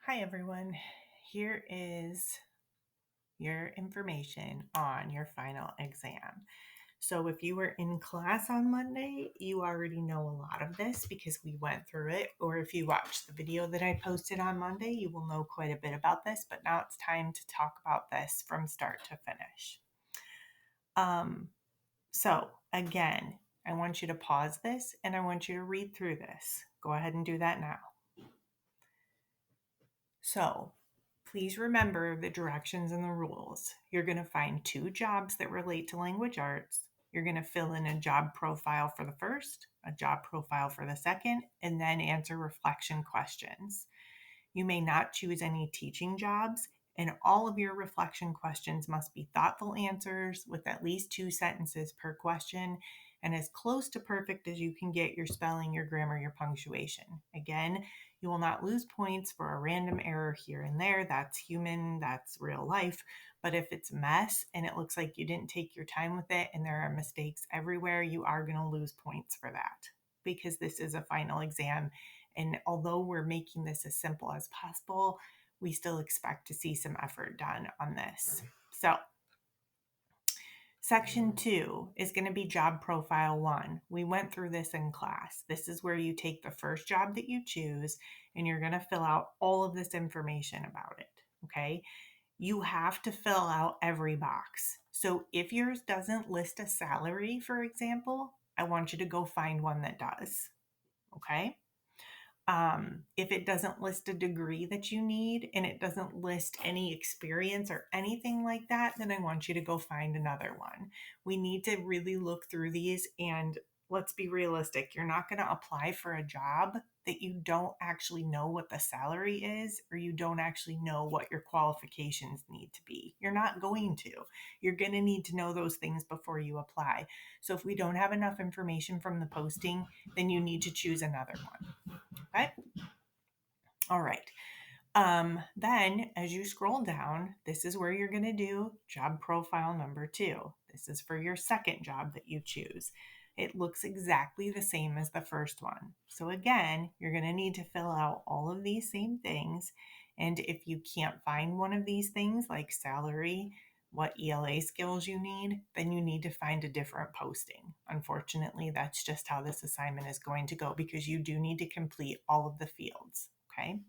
Hi everyone, here is your information on your final exam. So if you were in class on Monday, you already know a lot of this because we went through it, or if you watched the video that I posted on Monday, you will know quite a bit about this, but now it's time to talk about this from start to finish. So again, I want you to pause this and I want you to read through this. Go ahead and do that now. So please remember the directions and the rules. You're going to find 2 jobs that relate to language arts. You're going to fill in a job profile for the first, a job profile for the second, and then answer reflection questions. You may not choose any teaching jobs, and all of your reflection questions must be thoughtful answers with at least 2 sentences per question and as close to perfect as you can get your spelling, your grammar, your punctuation. Again, you will not lose points for a random error here and there. That's human, that's real life. But if it's a mess and it looks like you didn't take your time with it and there are mistakes everywhere, you are going to lose points for that because this is a final exam. And although we're making this as simple as possible, we still expect to see some effort done on this. So, Section 2 is going to be job profile 1. We went through this in class. This is where you take the first job that you choose and you're going to fill out all of this information about it. Okay. You have to fill out every box. So if yours doesn't list a salary, for example, I want you to go find one that does. Okay. If it doesn't list a degree that you need and it doesn't list any experience or anything like that, then I want you to go find another one. We need to really look through these and let's be realistic. You're not going to apply for a job that you don't actually know what the salary is or you don't actually know what your qualifications need to be. You're not going to. You're going to need to know those things before you apply. So if we don't have enough information from the posting, then you need to choose another one. Okay. All right. Then as you scroll down, this is where you're going to do job profile number 2. This is for your second job that you choose. It looks exactly the same as the first one. So again, you're going to need to fill out all of these same things. And if you can't find one of these things like salary, what ELA skills you need, then you need to find a different posting. Unfortunately, that's just how this assignment is going to go because you do need to complete all of the fields. Okay.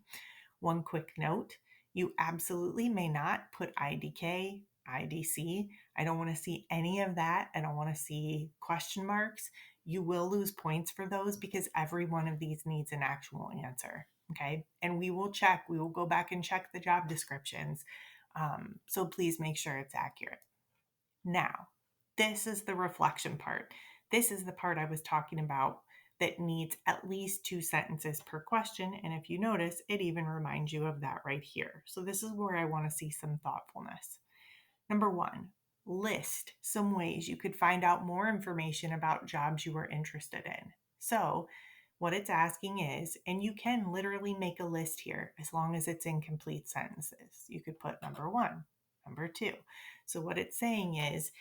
One quick note, you absolutely may not put IDK, IDC. I don't want to see any of that. I don't want to see question marks. You will lose points for those because every one of these needs an actual answer. Okay. And we will go back and check the job descriptions. So please make sure it's accurate. Now, this is the reflection part. This is the part I was talking about that needs at least 2 sentences per question. And if you notice, it even reminds you of that right here. So this is where I want to see some thoughtfulness. Number 1, list some ways you could find out more information about jobs you were interested in. So what it's asking is, and you can literally make a list here as long as it's in complete sentences. You could put number 1, number 2. So what it's saying is,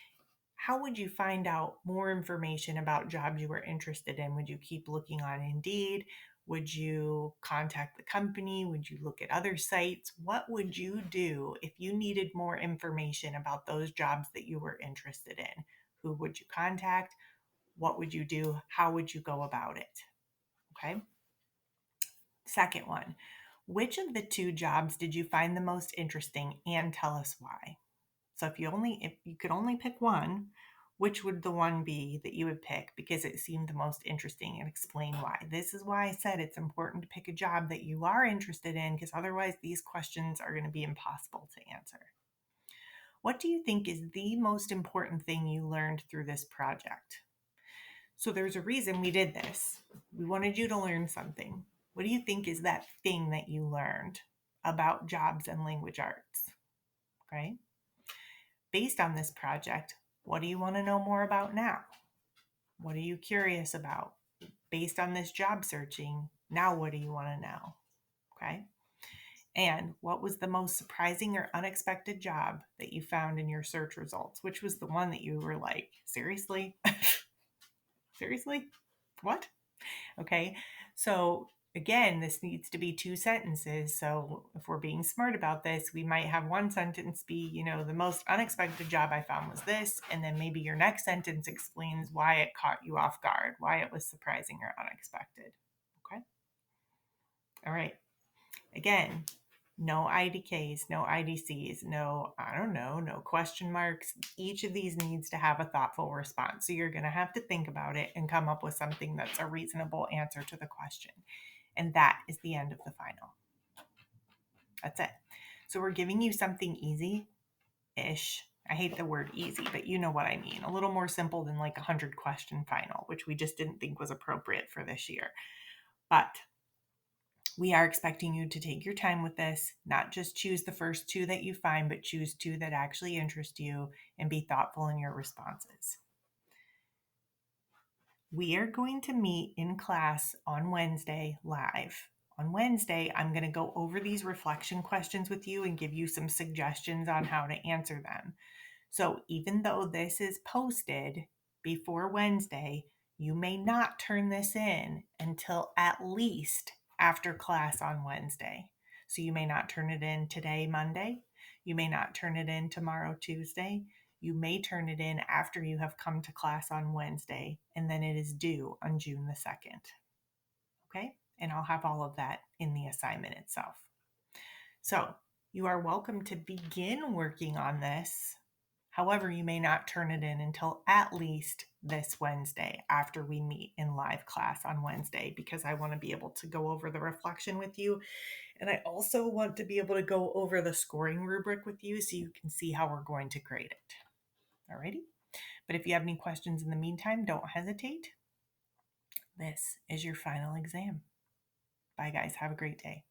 how would you find out more information about jobs you were interested in? Would you keep looking on Indeed? Would you contact the company? Would you look at other sites? What would you do if you needed more information about those jobs that you were interested in? Who would you contact? What would you do? How would you go about it? Okay. Second one, which of the 2 jobs did you find the most interesting and tell us why? So if you could only pick one, which would the one be that you would pick because it seemed the most interesting, and explain why? This is why I said it's important to pick a job that you are interested in because otherwise these questions are going to be impossible to answer. What do you think is the most important thing you learned through this project? So there's a reason we did this. We wanted you to learn something. What do you think is that thing that you learned about jobs and language arts? Okay. Based on this project, what do you want to know more about now? What are you curious about? Based on this job searching, now what do you want to know? Okay. And what was the most surprising or unexpected job that you found in your search results? Which was the one that you were like, seriously? Seriously? What? Okay. So Again, this needs to be 2 sentences. So if we're being smart about this, we might have one sentence be, the most unexpected job I found was this. And then maybe your next sentence explains why it caught you off guard, why it was surprising or unexpected. Okay. All right. Again, no IDKs, no IDCs, no question marks. Each of these needs to have a thoughtful response. So you're going to have to think about it and come up with something that's a reasonable answer to the question. And that is the end of the final. That's it. So we're giving you something easy-ish. I hate the word easy, but you know what I mean. A little more simple than like a 100-question final, which we just didn't think was appropriate for this year. But we are expecting you to take your time with this, not just choose the first 2 that you find, but choose 2 that actually interest you and be thoughtful in your responses. We are going to meet in class on Wednesday live. On Wednesday, I'm going to go over these reflection questions with you and give you some suggestions on how to answer them. So even though this is posted before Wednesday, you may not turn this in until at least after class on Wednesday. So you may not turn it in today, Monday. You may not turn it in tomorrow, Tuesday. You may turn it in after you have come to class on Wednesday, and then it is due on June the 2nd. Okay? And I'll have all of that in the assignment itself. So you are welcome to begin working on this. However, you may not turn it in until at least this Wednesday after we meet in live class on Wednesday, because I want to be able to go over the reflection with you. And I also want to be able to go over the scoring rubric with you so you can see how we're going to grade it. Alrighty? But if you have any questions in the meantime, don't hesitate. This is your final exam. Bye, guys. Have a great day.